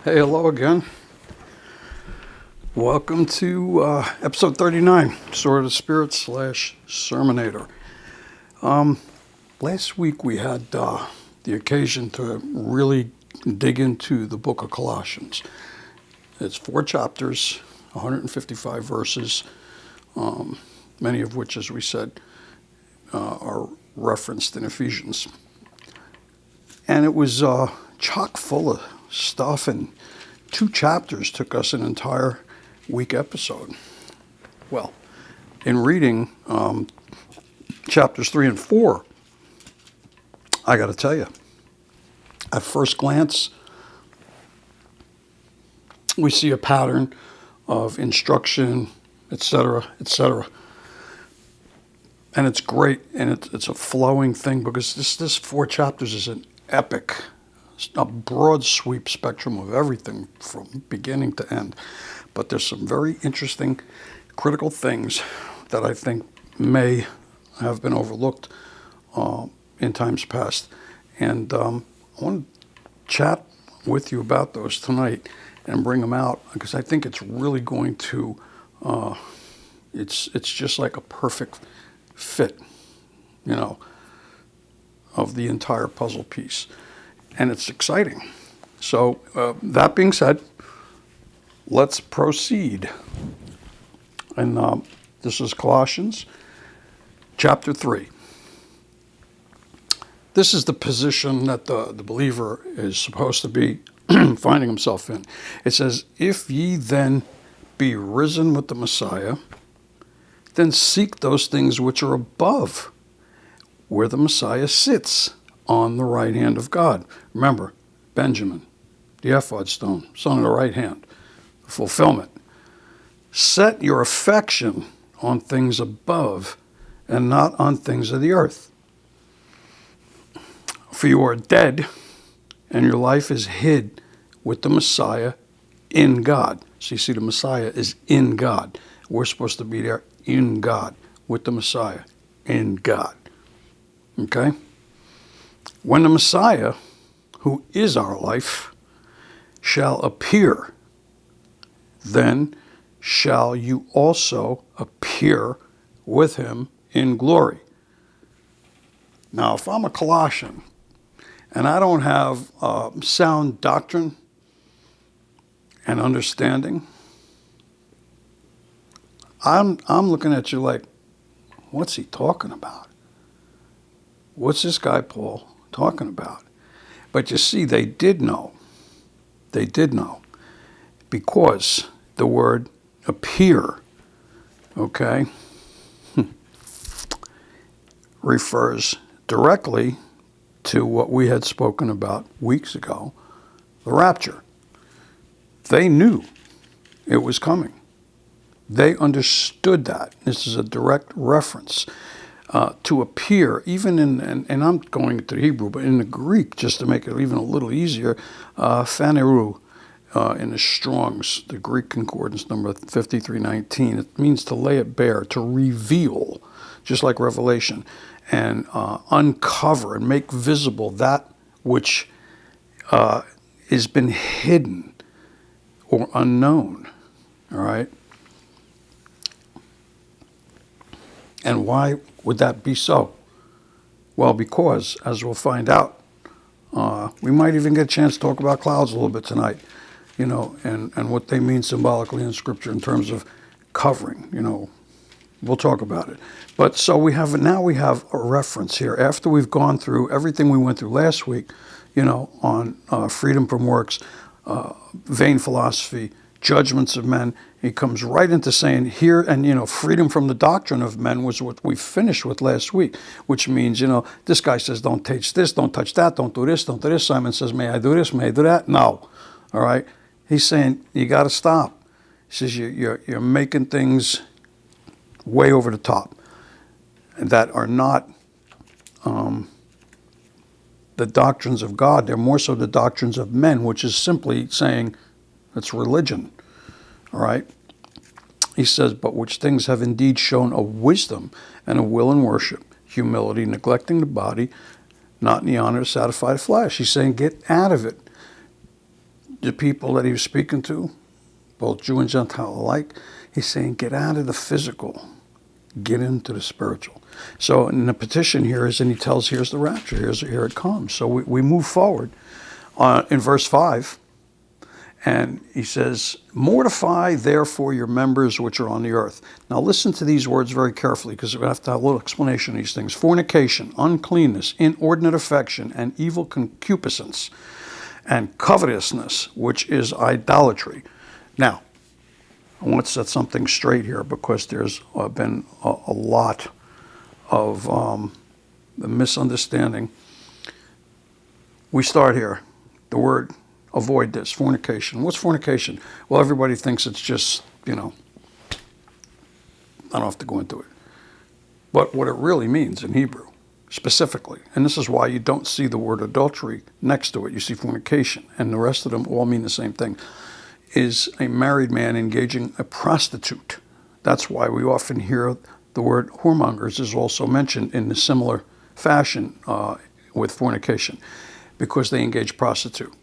Hey, hello again. Welcome to episode 39, Sword of the Spirit / Sermonator. Last week we had the occasion to really dig into the book of Colossians. It's 4 chapters, 155 verses, many of which, as we said, are referenced in Ephesians. And it was chock full of stuff, and 2 chapters took us an entire week episode. Well, in reading chapters 3 and 4, I got to tell you, at first glance, we see a pattern of instruction, etc., etc. And it's great, and it's a flowing thing, because this 4 chapters is an epic, a broad sweep spectrum of everything from beginning to end. But there's some very interesting, critical things that I think may have been overlooked in times past. And I want to chat with you about those tonight and bring them out, because I think it's really going to, it's just like a perfect fit, of the entire puzzle piece. And it's exciting. So that being said, let's proceed. And this is Colossians chapter 3. This is the position that the believer is supposed to be finding himself in. It says, "If ye then be risen with the Messiah, then seek those things which are above, where the Messiah sits on the right hand of God." Remember, Benjamin, the ephod stone, son of the right hand, the fulfillment. "Set your affection on things above and not on things of the earth. For you are dead, and your life is hid with the Messiah in God." So you see, the Messiah is in God. We're supposed to be there in God, with the Messiah in God. Okay? "When the Messiah, who is our life, shall appear, then shall you also appear with him in glory." Now, if I'm a Colossian and I don't have sound doctrine and understanding, I'm looking at you like, what's he talking about? What's this guy Paul talking about? But you see, they did know. They did know. Because the word appear, okay, refers directly to what we had spoken about weeks ago, the rapture. They knew it was coming. They understood that. This is a direct reference. To appear, even in, and I'm going to Hebrew, but in the Greek, just to make it even a little easier, phaneru, in the Strong's, the Greek concordance number 5319, it means to lay it bare, to reveal, just like Revelation, and uncover and make visible that which has been hidden or unknown, all right? And why would that be so? Well, because, as we'll find out, we might even get a chance to talk about clouds a little bit tonight, and what they mean symbolically in Scripture in terms of covering, We'll talk about it. But so we have a reference here. After we've gone through everything we went through last week, on freedom from works, vain philosophy, judgments of men, he comes right into saying here, and freedom from the doctrine of men was what we finished with last week, which means, this guy says, don't touch this, don't touch that, don't do this, don't do this. Simon says, may I do this, may I do that? No. All right? He's saying, you got to stop. He says, you're making things way over the top that are not the doctrines of God. They're more so the doctrines of men, which is simply saying it's religion. All right? He says, but which things have indeed shown a wisdom and a will in worship, humility, neglecting the body, not in the honor to satisfy the flesh. He's saying, get out of it. the people that he was speaking to, both Jew and Gentile alike, he's saying, get out of the physical, get into the spiritual. So in the petition here is, and he tells, here's the rapture, here it comes. So we move forward in verse 5, and he says, mortify therefore your members which are on the earth. Now listen to these words very carefully, because we have to have a little explanation of these things. Fornication, uncleanness, inordinate affection, and evil concupiscence, and covetousness, which is idolatry. Now, I want to set something straight here, because there's been a lot of misunderstanding. We start here. The word, avoid this, fornication. What's fornication? Well, everybody thinks it's just, I don't have to go into it. But what it really means in Hebrew, specifically, and this is why you don't see the word adultery next to it. You see fornication, and the rest of them all mean the same thing, is a married man engaging a prostitute. That's why we often hear the word whoremongers is also mentioned in a similar fashion with fornication, because they engage prostitute.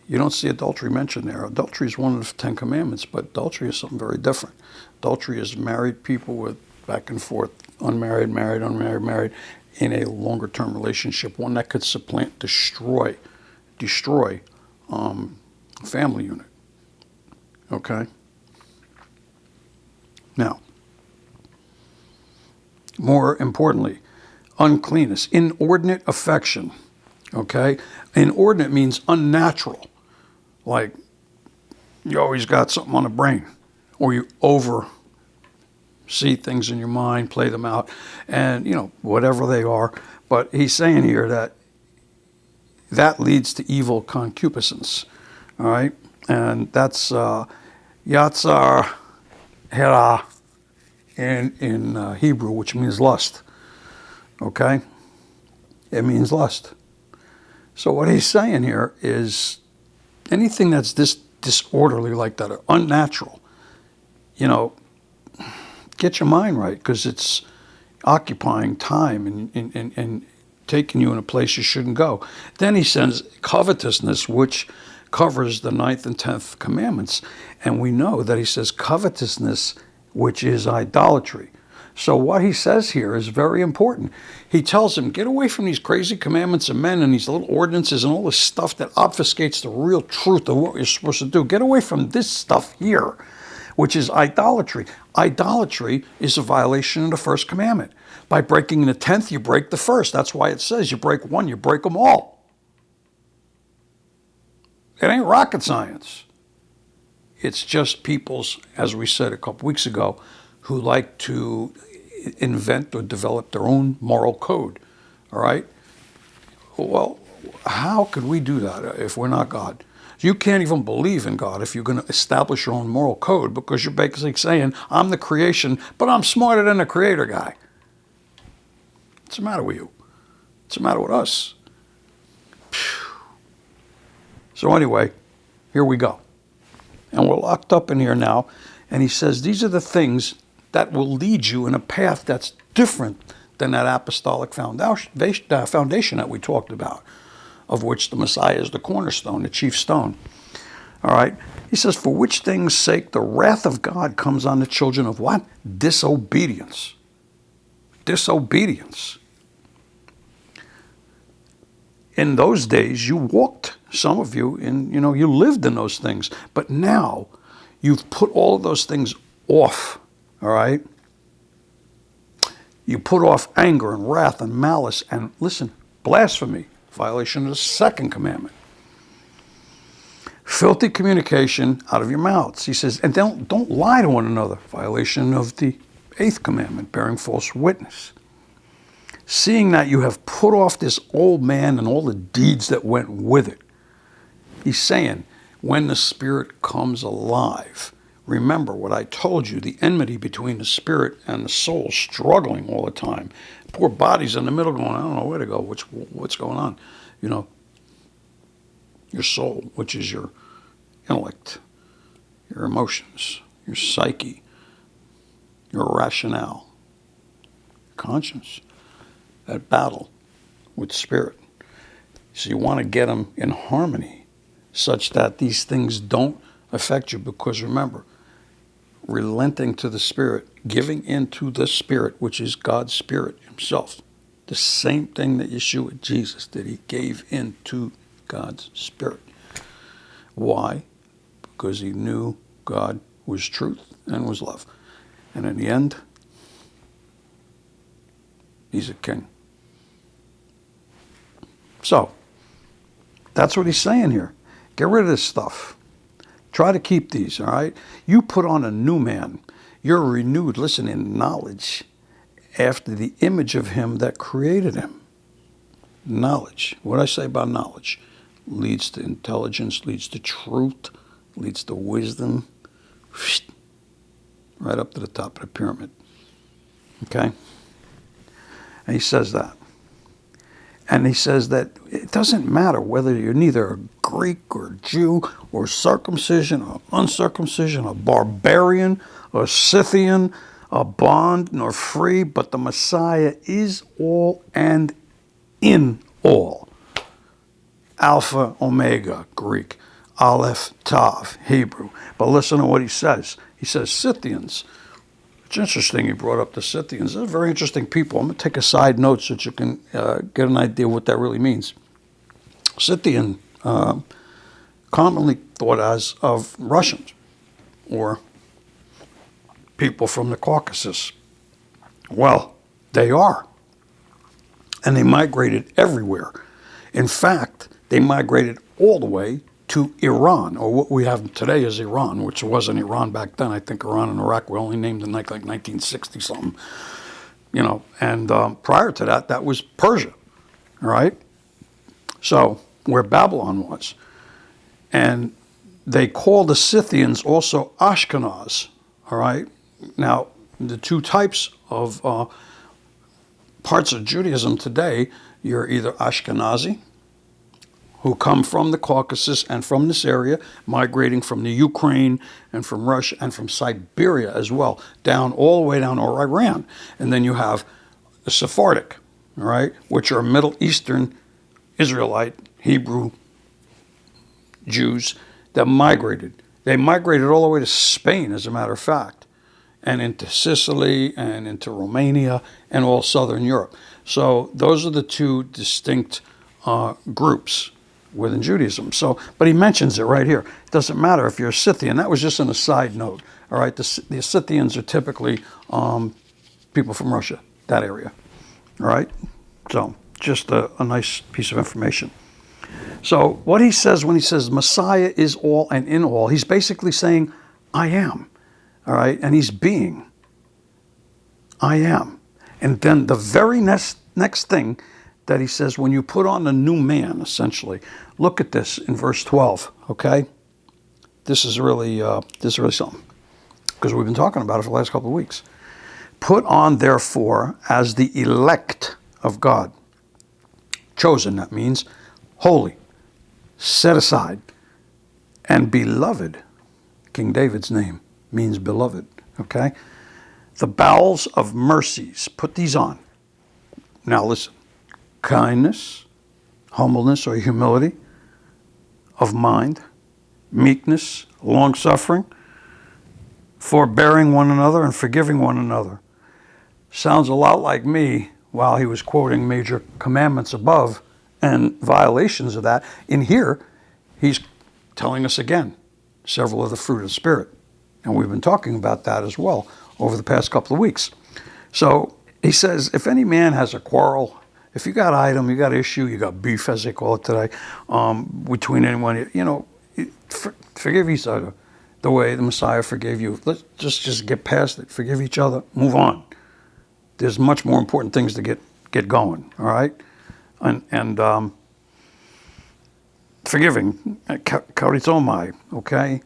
You don't see adultery mentioned there. Adultery is one of the 10 commandments, but adultery is something very different. Adultery is married people with back and forth, unmarried, married, unmarried, married, in a longer term relationship, one that could supplant, destroy a family unit. Okay? Now, more importantly, uncleanness, inordinate affection. Okay? Inordinate means unnatural. Like you always got something on the brain, or you oversee things in your mind, play them out, and whatever they are. But he's saying here that leads to evil concupiscence. All right? And that's yatzar hera in Hebrew, which means lust. Okay? It means lust. So what he's saying here is anything that's this disorderly like that, or unnatural, get your mind right, because it's occupying time and taking you in a place you shouldn't go. Then he says covetousness, which covers the 9th and 10th commandments. And we know that he says covetousness, which is idolatry. So what he says here is very important. He tells him, get away from these crazy commandments of men and these little ordinances and all this stuff that obfuscates the real truth of what you're supposed to do. Get away from this stuff here, which is idolatry. Idolatry is a violation of the first commandment. By breaking the 10th, you break the first. That's why it says you break one, you break them all. It ain't rocket science. It's just people's, as we said a couple weeks ago, who like to invent or develop their own moral code, all right? Well, how could we do that if we're not God? You can't even believe in God if you're going to establish your own moral code, because you're basically saying, I'm the creation, but I'm smarter than the creator guy. What's the matter with you? What's the matter with us? So anyway, here we go. And we're locked up in here now, and he says these are the things that will lead you in a path that's different than that apostolic foundation that we talked about, of which the Messiah is the cornerstone, the chief stone. All right? He says, for which things' sake the wrath of God comes on the children of what? Disobedience. Disobedience. In those days, you walked, some of you, you lived in those things. But now, you've put all of those things off. All right? You put off anger and wrath and malice and, listen, blasphemy, violation of the second commandment. Filthy communication out of your mouths. He says, and don't lie to one another, violation of the 8th commandment, bearing false witness. Seeing that you have put off this old man and all the deeds that went with it. He's saying, when the Spirit comes alive, remember what I told you, the enmity between the spirit and the soul, struggling all the time. Poor body's in the middle going, I don't know where to go, what's going on. Your soul, which is your intellect, your emotions, your psyche, your rationale, conscience, at battle with spirit. So you want to get them in harmony. such that these things don't affect you. Because remember, relenting to the Spirit, giving into the Spirit, which is God's Spirit himself. The same thing that Yeshua, Jesus, did. He gave into God's Spirit. Why? Because he knew God was truth and was love. And in the end, he's a king. So, that's what he's saying here. Get rid of this stuff. Try to keep these, all right? You put on a new man. You're renewed, listen, in knowledge after the image of him that created him. Knowledge. What I say about knowledge? Leads to intelligence, leads to truth, leads to wisdom. Right up to the top of the pyramid. Okay? And he says that. And he says that it doesn't matter whether you're neither a Greek or Jew or circumcision or uncircumcision, a barbarian or Scythian, a bond nor free, but the Messiah is all and in all. Alpha, Omega, Greek. Aleph, Tav, Hebrew. But listen to what he says. He says Scythians. It's interesting he brought up the Scythians. They're very interesting people. I'm going to take a side note so that you can get an idea what that really means. Scythian, commonly thought as of Russians or people from the Caucasus. Well, they are. And they migrated everywhere. In fact, they migrated all the way to Iran, or what we have today is Iran, which wasn't Iran back then. I think Iran and Iraq were only named in like 1960-something, and prior to that, that was Persia, all right? So, where Babylon was. And they call the Scythians also Ashkenaz, all right? Now, the two types of parts of Judaism today, you're either Ashkenazi, who come from the Caucasus and from this area, migrating from the Ukraine and from Russia and from Siberia as well, down all the way down to Iran. And then you have the Sephardic, all right, which are Middle Eastern Israelite, Hebrew Jews that migrated. They migrated all the way to Spain, as a matter of fact, and into Sicily and into Romania and all Southern Europe. So those are the two distinct groups within Judaism. So, but he mentions it right here. It doesn't matter if you're a Scythian. That was just on a side note. All right, the Scythians are typically people from Russia, that area. All right, so just a nice piece of information. So what he says when he says Messiah is all and in all, he's basically saying, I am. All right, and he's being. I am. And then the very next thing that he says, when you put on a new man, essentially, look at this in verse 12, okay? This is really something, because we've been talking about it for the last couple of weeks. Put on, therefore, as the elect of God. Chosen, that means holy, set aside, and beloved. King David's name means beloved, okay? The bowels of mercies, put these on. Now listen. Kindness, humbleness or humility of mind, meekness, long-suffering, forbearing one another and forgiving one another. Sounds a lot like me while he was quoting major commandments above and violations of that. In here, he's telling us again several of the fruit of the Spirit. And we've been talking about that as well over the past couple of weeks. So he says, if any man has a quarrel, if you got item, you got issue, you got beef, as they call it today, between anyone, forgive each other the way the Messiah forgave you. Let's just get past it. Forgive each other. Move on. There's much more important things to get going. All right, and forgiving, karitomai, okay,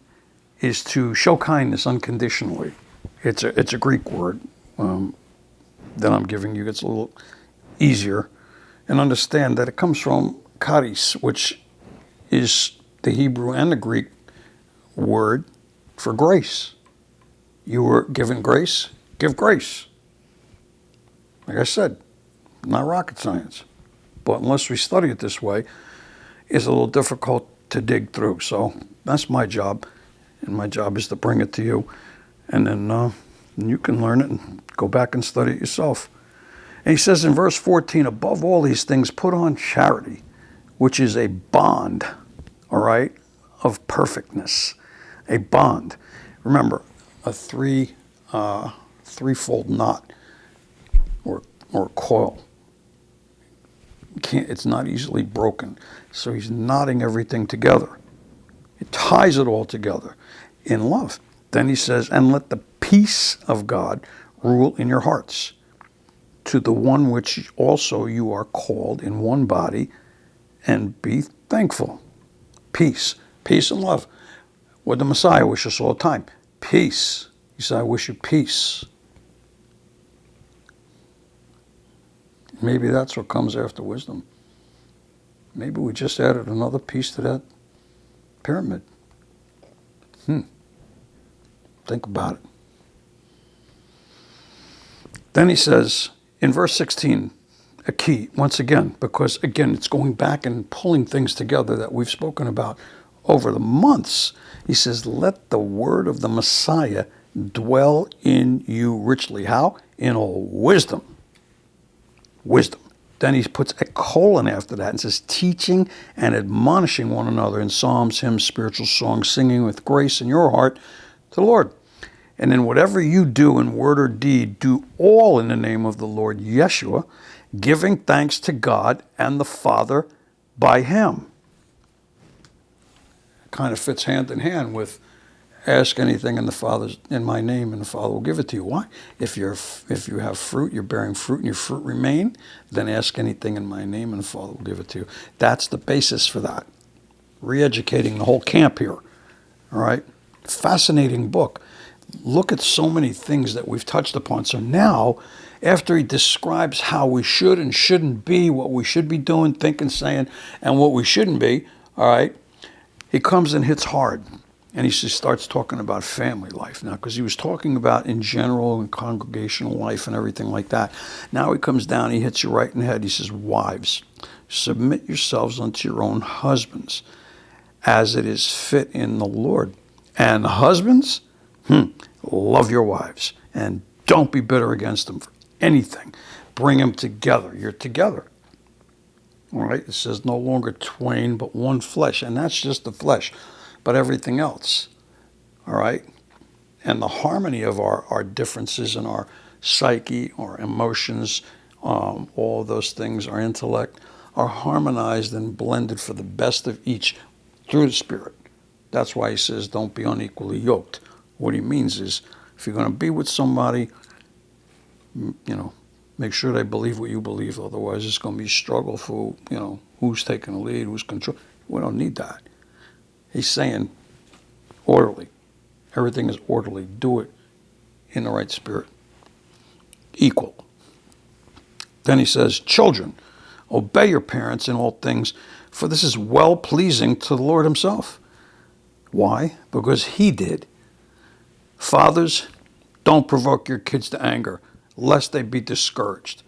is to show kindness unconditionally. It's a Greek word that I'm giving you. It's a little easier. And understand that it comes from charis, which is the Hebrew and the Greek word for grace. You were given grace, give grace. Like I said, not rocket science. But unless we study it this way, it's a little difficult to dig through. So that's my job, and my job is to bring it to you, and then you can learn it and go back and study it yourself. And he says in verse 14, above all these things, put on charity, which is a bond, all right, of perfectness, a bond. Remember, a threefold knot or coil. It's not easily broken. So he's knotting everything together. It ties it all together in love. Then he says, and let the peace of God rule in your hearts, to the one which also you are called in one body, and be thankful. Peace. Peace and love. What the Messiah wishes us all the time. Peace. He said, I wish you peace. Maybe that's what comes after wisdom. Maybe we just added another piece to that pyramid. Think about it. Then he says, in verse 16, a key, once again, because again, it's going back and pulling things together that we've spoken about over the months. He says, let the word of the Messiah dwell in you richly. How? In all wisdom. Wisdom. Then he puts a colon after that and says, teaching and admonishing one another in psalms, hymns, spiritual songs, singing with grace in your heart to the Lord. And then whatever you do in word or deed, do all in the name of the Lord Yeshua, giving thanks to God and the Father by him. It kind of fits hand in hand with ask anything in my name, and the Father will give it to you. Why? If you have fruit, you're bearing fruit, and your fruit remain, then ask anything in my name, and the Father will give it to you. That's the basis for that. Re-educating the whole camp here. All right? Fascinating book. Look at so many things that we've touched upon. So now, after he describes how we should and shouldn't be, what we should be doing, thinking, saying, and what we shouldn't be, all right, he comes and hits hard. And he just starts talking about family life now, because he was talking about in general and congregational life and everything like that. Now he comes down, he hits you right in the head. He says, wives, submit yourselves unto your own husbands, as it is fit in the Lord. And husbands, love your wives, and don't be bitter against them for anything. Bring them together. You're together. All right? It says no longer twain, but one flesh. And that's just the flesh, but everything else. All right? And the harmony of our differences in our psyche, our emotions, all of those things, our intellect, are harmonized and blended for the best of each through the Spirit. That's why he says don't be unequally yoked. What he means is, if you're going to be with somebody, make sure they believe what you believe. Otherwise, it's going to be a struggle for, who's taking the lead, who's control. We don't need that. He's saying orderly. Everything is orderly. Do it in the right spirit. Equal. Then he says, children, obey your parents in all things, for this is well-pleasing to the Lord himself. Why? Because he did. Fathers, don't provoke your kids to anger, lest they be discouraged.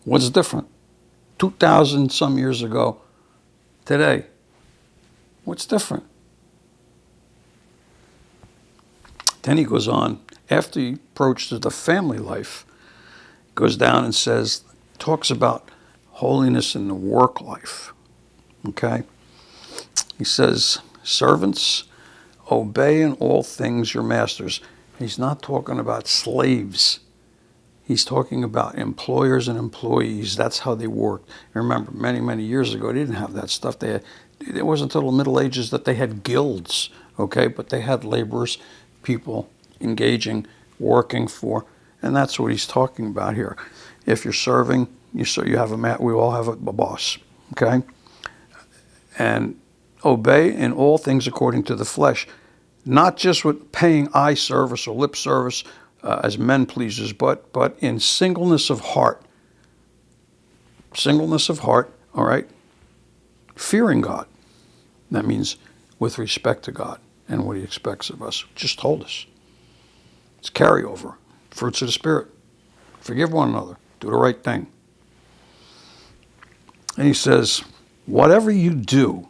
What's different? 2,000 some years ago, today. What's different? Then he goes on, after he approaches the family life, goes down and talks about holiness in the work life. Okay? He says, servants, obey in all things your masters. He's not talking about slaves. He's talking about employers and employees. That's how they worked. Remember, many, many years ago, they didn't have that stuff. It wasn't until the Middle Ages that they had guilds, okay? But they had laborers, people engaging, working for, and that's what he's talking about here. If you're serving, you have we all have a boss, okay? And obey in all things according to the flesh, not just with paying eye service or lip service as men pleasers, but in singleness of heart. Singleness of heart, all right? Fearing God. That means with respect to God and what he expects of us. Just told us. It's carryover. Fruits of the Spirit. Forgive one another. Do the right thing. And he says, whatever you do,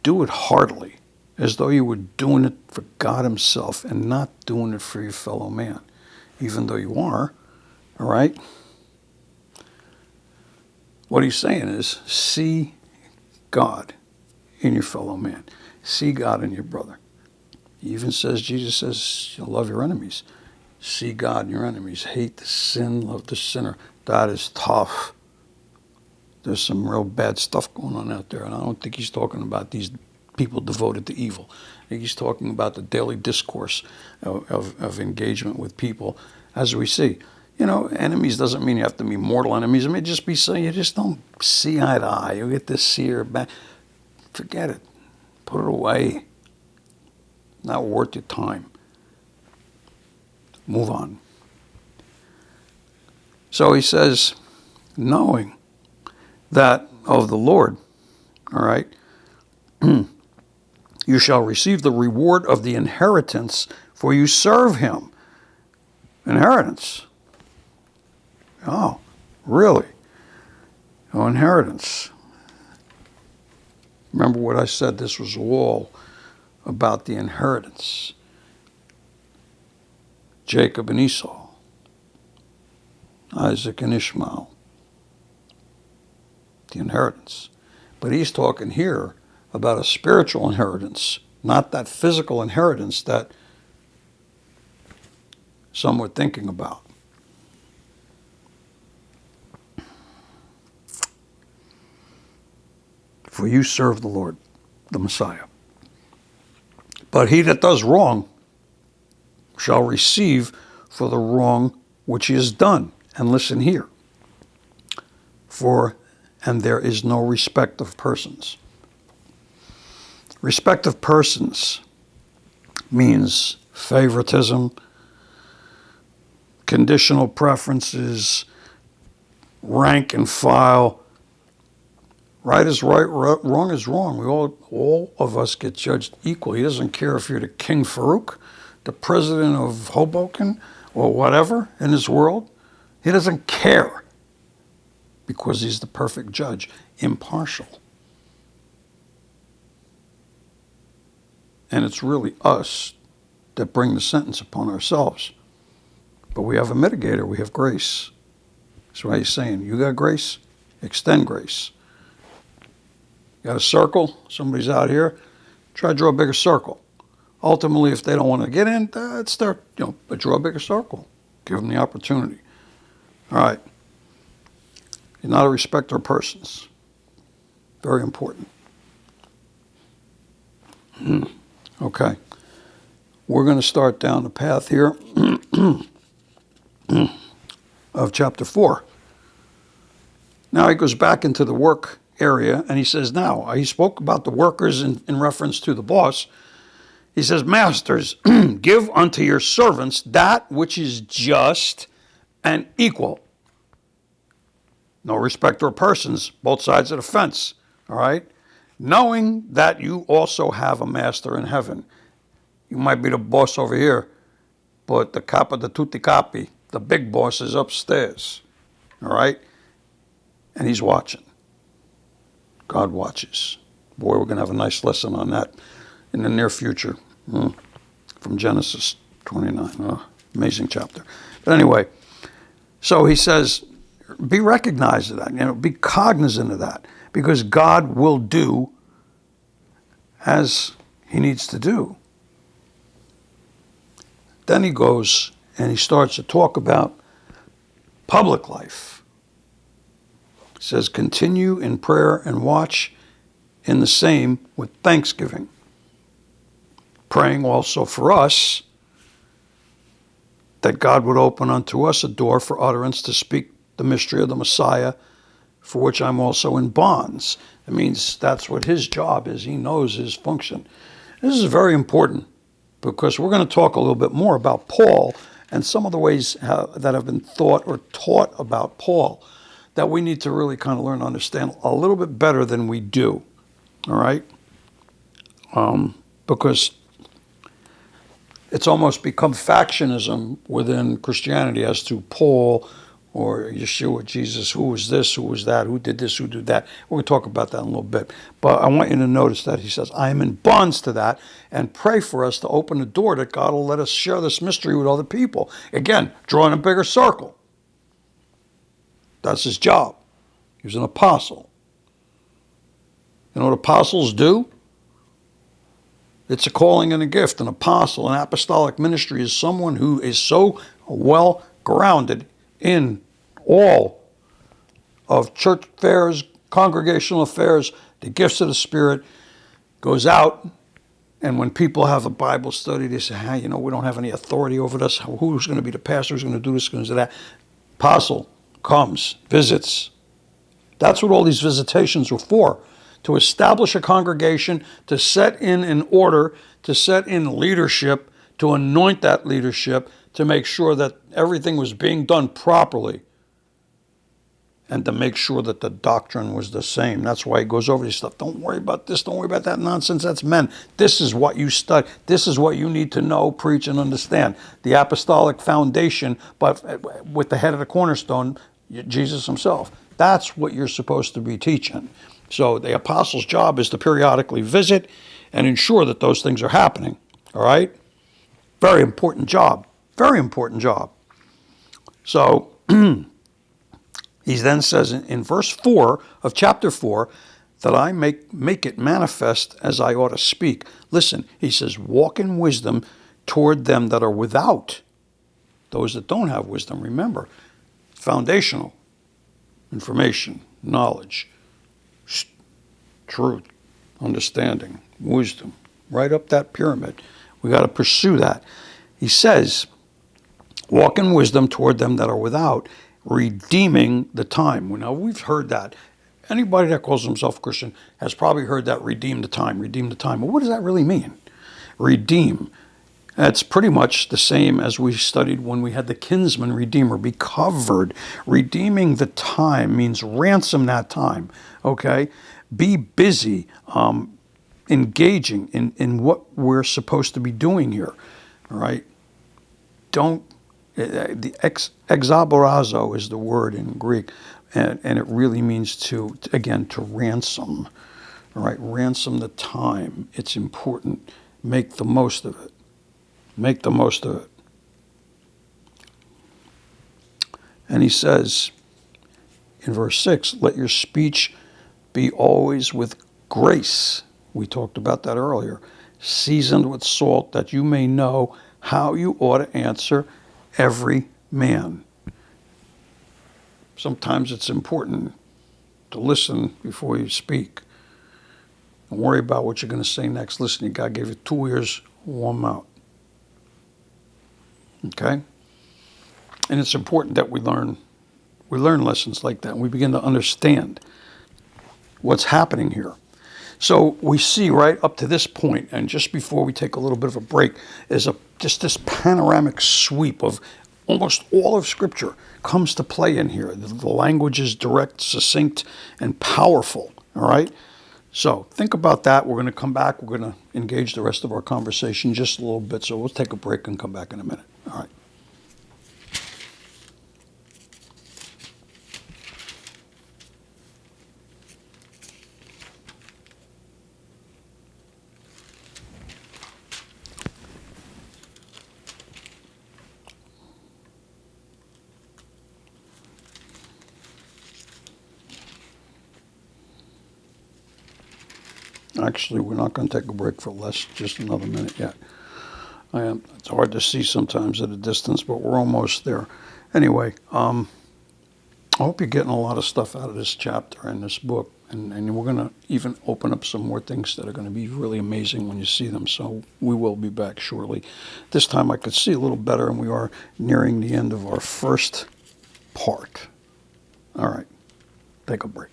do it heartily, as though you were doing it for God himself and not doing it for your fellow man, even though you are, all right? What he's saying is, see God in your fellow man. See God in your brother. He even says, Jesus says, you'll love your enemies. See God in your enemies. Hate the sin, love the sinner. That is tough. There's some real bad stuff going on out there. And I don't think he's talking about these people devoted to evil. I think he's talking about the daily discourse of engagement with people, as we see. You know, enemies doesn't mean you have to be mortal enemies. It may just be saying you just don't see eye to eye. You get this sear back. Forget it. Put it away. Not worth your time. Move on. So he says, knowing that of the Lord, all right, you shall receive the reward of the inheritance, for you serve him. Inheritance. Oh, really? Oh, inheritance. Remember what I said, this was all about the inheritance. Jacob and Esau, Isaac and Ishmael, the inheritance. But he's talking here about a spiritual inheritance, not that physical inheritance that some were thinking about. For you serve the Lord, the Messiah. But he that does wrong shall receive for the wrong which he has done. And listen here. And there is no respect of persons. Respect of persons means favoritism, conditional preferences, rank and file. Right is right, wrong is wrong. We all of us get judged equal. He doesn't care if you're the King Farouk, the president of Hoboken, or whatever in his world. He doesn't care because he's the perfect judge, impartial. And it's really us that bring the sentence upon ourselves. But we have a mitigator, we have grace. That's why he's saying, you got grace, extend grace. You got a circle, somebody's out here, try to draw a bigger circle. Ultimately, if they don't want to get in, that's their, but draw a bigger circle. Give them the opportunity. All right. You're not a respecter of persons. Very important. Okay. We're going to start down the path here of chapter 4. Now he goes back into the work area, and he says, now, he spoke about the workers in reference to the boss. He says, masters, give unto your servants that which is just and equal. No respecter of persons, both sides of the fence, all right? Knowing that you also have a master in heaven. You might be the boss over here, but the capo de tutti capi, the big boss, is upstairs, all right? And he's watching. God watches. Boy, we're going to have a nice lesson on that in the near future from Genesis 29. Oh, amazing chapter. But anyway, so he says, be recognized of that, be cognizant of that, because God will do as he needs to do. Then he goes and he starts to talk about public life. He says, continue in prayer and watch in the same with thanksgiving. Praying also for us that God would open unto us a door for utterance to speak the mystery of the Messiah, for which I'm also in bonds. It means that's what his job is. He knows his function. This is very important because we're going to talk a little bit more about Paul and some of the ways that have been thought or taught about Paul that we need to really kind of learn to understand a little bit better than we do, all right? Because it's almost become factionism within Christianity as to Paul or Yeshua, Jesus, who was this, who was that, who did this, who did that. We're going to talk about that in a little bit. But I want you to notice that he says, I am in bonds to that, and pray for us to open the door that God will let us share this mystery with other people. Again, drawing a bigger circle. That's his job. He was an apostle. You know what apostles do? It's a calling and a gift. An apostle, an apostolic ministry is someone who is so well grounded in all of church affairs, congregational affairs, the gifts of the Spirit, goes out, and when people have a Bible study, they say, hey, we don't have any authority over this. Who's going to be the pastor? Who's going to do this? Who's going to do that? Apostle comes, visits. That's what all these visitations were for, to establish a congregation, to set in an order, to set in leadership, to anoint that leadership, to make sure that everything was being done properly, and to make sure that the doctrine was the same. That's why he goes over this stuff. Don't worry about this. Don't worry about that nonsense. That's men. This is what you study. This is what you need to know, preach, and understand. The apostolic foundation, but with the head of the cornerstone, Jesus himself. That's what you're supposed to be teaching. So the apostle's job is to periodically visit and ensure that those things are happening. All right? Very important job. Very important job. So he then says in verse 4 of chapter 4 that I make it manifest as I ought to speak. Listen, he says, walk in wisdom toward them that are without. Those that don't have wisdom, remember, foundational information, knowledge, truth, understanding, wisdom, right up that pyramid. We got to pursue that. He says, walk in wisdom toward them that are without, redeeming the time. Well, now, we've heard that. Anybody that calls himself Christian has probably heard that, redeem the time, redeem the time. Well, what does that really mean? Redeem. That's pretty much the same as we studied when we had the kinsman redeemer, be covered. Redeeming the time means ransom that time, okay? Be busy, engaging in what we're supposed to be doing here, all right? The exaborazo is the word in Greek, and it really means to ransom, all right? Ransom the time. It's important. Make the most of it. Make the most of it. And he says in verse 6, let your speech be always with grace. We talked about that earlier. Seasoned with salt, that you may know how you ought to answer every man. Sometimes it's important to listen before you speak. Don't worry about what you're going to say next. Listen, God gave you 2 ears, 1 mouth. Okay? And it's important that we learn lessons like that, and we begin to understand what's happening here. So we see right up to this point, and just before we take a little bit of a break, is just this panoramic sweep of almost all of Scripture comes to play in here. The language is direct, succinct, and powerful, all right? So think about that. We're going to come back. We're going to engage the rest of our conversation just a little bit. So we'll take a break and come back in a minute. All right. Actually, we're not going to take a break for just another minute yet. It's hard to see sometimes at a distance, but we're almost there. Anyway, I hope you're getting a lot of stuff out of this chapter and this book. And we're going to even open up some more things that are going to be really amazing when you see them. So we will be back shortly. This time I could see a little better, and we are nearing the end of our first part. All right, take a break.